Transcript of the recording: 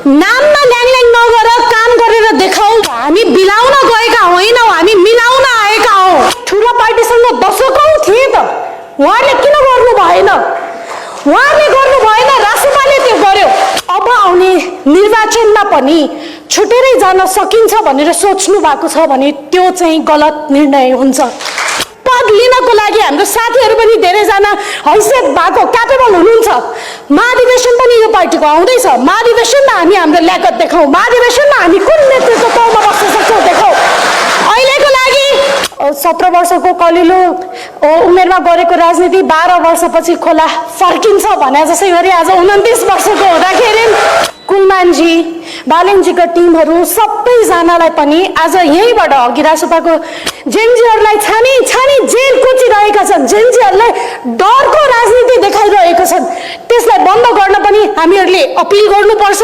नाममा ल्याङल्याङ नगर काम गरेर देखाऊ। हामी बिलाउन गएका होइनौँ, हामी मिलाउन आएका हौँ। ठुलो पार्टीसँग दशकौं थिए त, उहाँले किन गर्नु भएन? उहाँले गर्नु भएन, रासोपाले त्यो गर्यो। अब आउने निर्वाचनमा पनि छुटेरै जान सकिन्छ भनेर सोच्नु भएको छ भने त्यो चाहिँ गलत निर्णय हुन्छ। पद लिनको लागि हाम्रो साथीहरू पनि धेरैजना हैसियत भएको क्यापेबल हुनुहुन्छ। महाधिवेशन पनि यो पार्टीको आउँदैछ। महाधिवेशनमा हामी हाम्रो ल्याकत देखाउँ। महाधिवेशनमा हामी कुन नेतृत्व तौरमा बस्न सक्छौँ देखाउँ। अहिलेको लागि 17 वर्षको कलिलो उमेरमा गरेको राजनीति 12 वर्षपछि खोला फर्किन्छ भने जसै गरी आज 29 वर्षको हुँदाखेरि कुलमानजी, बालेङजीका टिमहरू सबैजनालाई पनि आज यहीँबाट अघि रासोपाको जेनजीहरूलाई छानी छानी जेल कोचिरहेका छन्। जेनजीहरूलाई डरको राजनीति देखाइरहेका छन्। त्यसलाई बन्द गर्न पनि हामीहरूले अपिल गर्नुपर्छ।